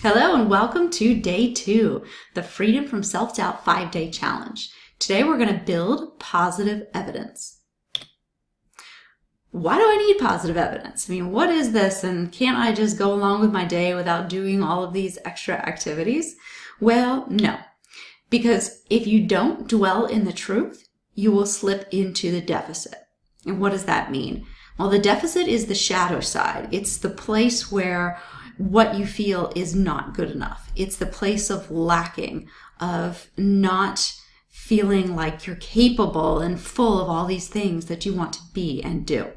Hello and welcome to day 2, the Freedom from Self-Doubt 5-Day Challenge. Today we're going to build positive evidence. Why do I need positive evidence? What is this, and can't I just go along with my day without doing all of these extra activities? Well, no. Because if you don't dwell in the truth, you will slip into the deficit. And what does that mean? Well, the deficit is the shadow side. It's the place where what you feel is not good enough. It's the place of lacking, of not feeling like you're capable and full of all these things that you want to be and do.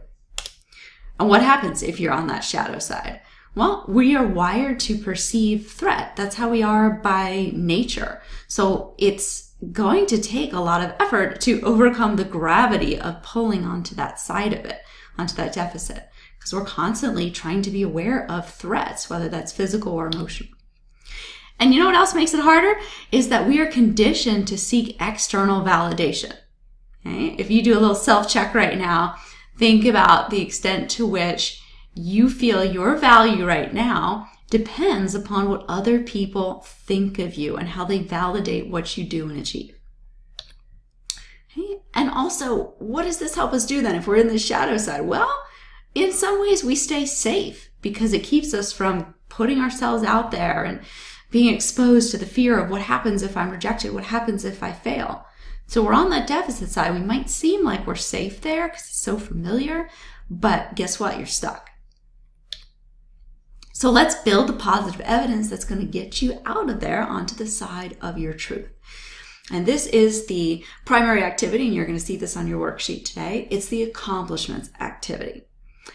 And what happens if you're on that shadow side? Well, we are wired to perceive threat. That's how we are by nature. So it's going to take a lot of effort to overcome the gravity of pulling onto that side of it, onto that deficit. Because we're constantly trying to be aware of threats, whether that's physical or emotional. And you know what else makes it harder? Is that we are conditioned to seek external validation. Okay? If you do a little self-check right now, think about the extent to which you feel your value right now depends upon what other people think of you and how they validate what you do and achieve. Okay? And also, what does this help us do then if we're in the shadow side? Well, in some ways, we stay safe because it keeps us from putting ourselves out there and being exposed to the fear of what happens if I'm rejected, what happens if I fail. So we're on that deficit side. We might seem like we're safe there because it's so familiar, but guess what? You're stuck. So let's build the positive evidence that's going to get you out of there onto the side of your truth. And this is the primary activity, and you're going to see this on your worksheet today. It's the accomplishments activity.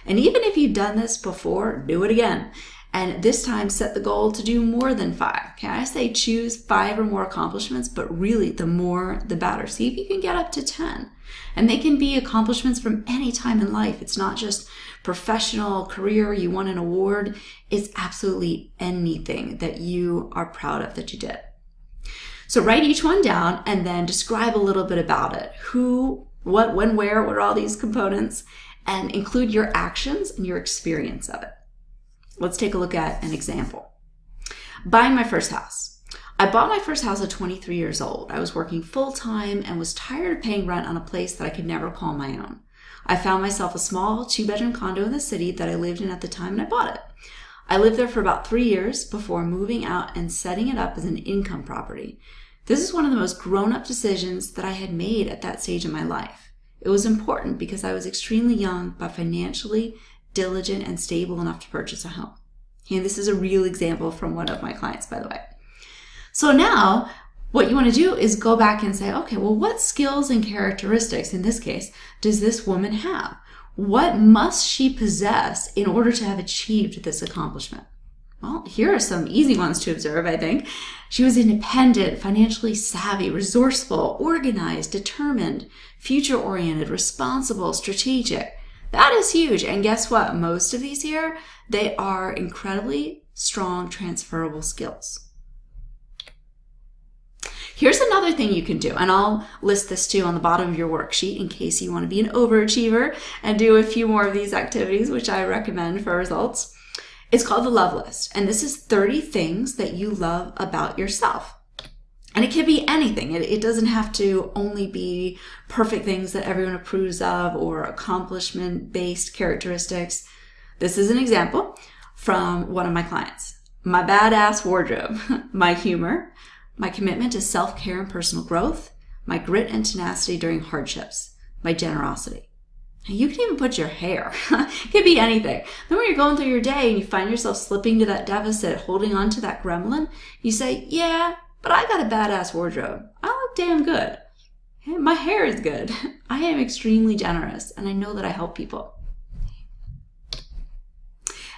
And even if you've done this before, do it again. And this time, set the goal to do more than 5. Okay, I say choose 5 or more accomplishments, but really the more, the better. See if you can get up to 10. And they can be accomplishments from any time in life. It's not just professional, career, you won an award. It's absolutely anything that you are proud of that you did. So write each one down and then describe a little bit about it. Who, what, when, where, what are all these components? And include your actions and your experience of it. Let's take a look at an example. Buying my first house. I bought my first house at 23 years old. I was working full-time and was tired of paying rent on a place that I could never call my own. I found myself a small 2-bedroom condo in the city that I lived in at the time and I bought it. I lived there for about 3 years before moving out and setting it up as an income property. This is one of the most grown-up decisions that I had made at that stage in my life. It was important because I was extremely young, but financially diligent and stable enough to purchase a home. And this is a real example from one of my clients, by the way. So now what you want to do is go back and say, okay, well, what skills and characteristics, in this case, does this woman have? What must she possess in order to have achieved this accomplishment? Well, here are some easy ones to observe, I think. She was independent, financially savvy, resourceful, organized, determined, future-oriented, responsible, strategic. That is huge. And guess what? Most of these here, they are incredibly strong, transferable skills. Here's another thing you can do, and I'll list this too on the bottom of your worksheet in case you want to be an overachiever and do a few more of these activities, which I recommend for results. It's called the love list, and this is 30 things that you love about yourself. And it can be anything. It doesn't have to only be perfect things that everyone approves of or accomplishment-based characteristics. This is an example from one of my clients. My badass wardrobe, my humor, my commitment to self-care and personal growth, my grit and tenacity during hardships, my generosity. You can even put your hair. It could be anything. Then when you're going through your day and you find yourself slipping to that deficit, holding on to that gremlin, you say, yeah, but I got a badass wardrobe. I look damn good. My hair is good. I am extremely generous, and I know that I help people.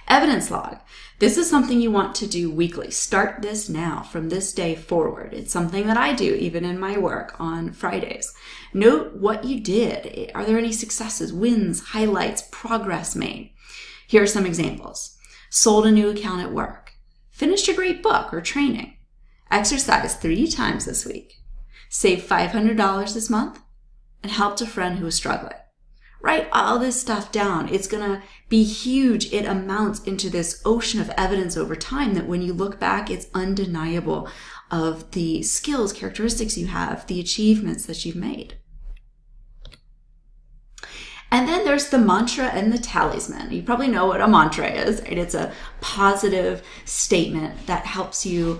Evidence log. This is something you want to do weekly. Start this now from this day forward. It's something that I do even in my work on Fridays. Note what you did. Are there any successes, wins, highlights, progress made? Here are some examples. Sold a new account at work. Finished a great book or training. Exercised 3 times this week. Saved $500 this month. And helped a friend who was struggling. Write all this stuff down. It's going to be huge. It amounts into this ocean of evidence over time that when you look back, it's undeniable of the skills, characteristics you have, the achievements that you've made. And then there's the mantra and the talisman. You probably know what a mantra is, right? It's a positive statement that helps you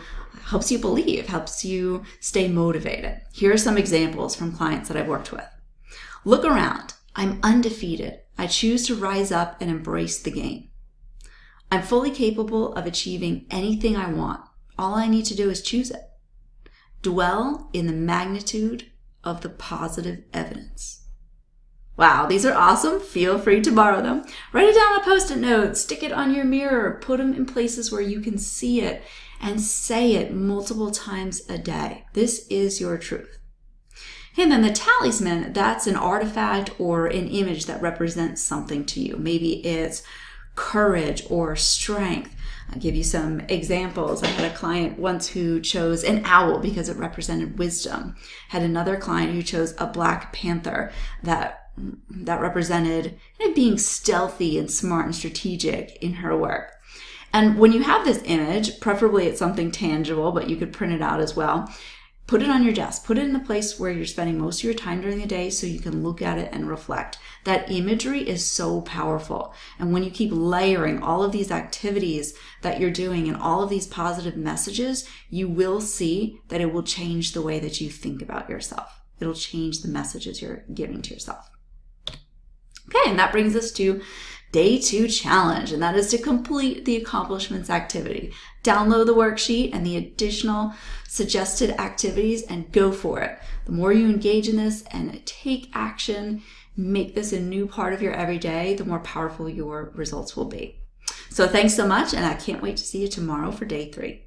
believe, helps you stay motivated. Here are some examples from clients that I've worked with. Look around. I'm undefeated. I choose to rise up and embrace the game. I'm fully capable of achieving anything I want. All I need to do is choose it. Dwell in the magnitude of the positive evidence. Wow, these are awesome. Feel free to borrow them. Write it down on a Post-it note, stick it on your mirror, put them in places where you can see it, and say it multiple times a day. This is your truth. And then the talisman, that's an artifact or an image that represents something to you. Maybe it's courage or strength. I'll give you some examples. I had a client once who chose an owl because it represented wisdom. Had another client who chose a black panther that represented being stealthy and smart and strategic in her work. And when you have this image, preferably it's something tangible, but you could print it out as well. Put it on your desk. Put it in the place where you're spending most of your time during the day so you can look at it and reflect. That imagery is so powerful. And when you keep layering all of these activities that you're doing and all of these positive messages, you will see that it will change the way that you think about yourself. It'll change the messages you're giving to yourself. Okay, and that brings us to Day 2 challenge, and that is to complete the accomplishments activity. Download the worksheet and the additional suggested activities and go for it. The more you engage in this and take action, make this a new part of your everyday, the more powerful your results will be. So thanks so much, and I can't wait to see you tomorrow for Day 3.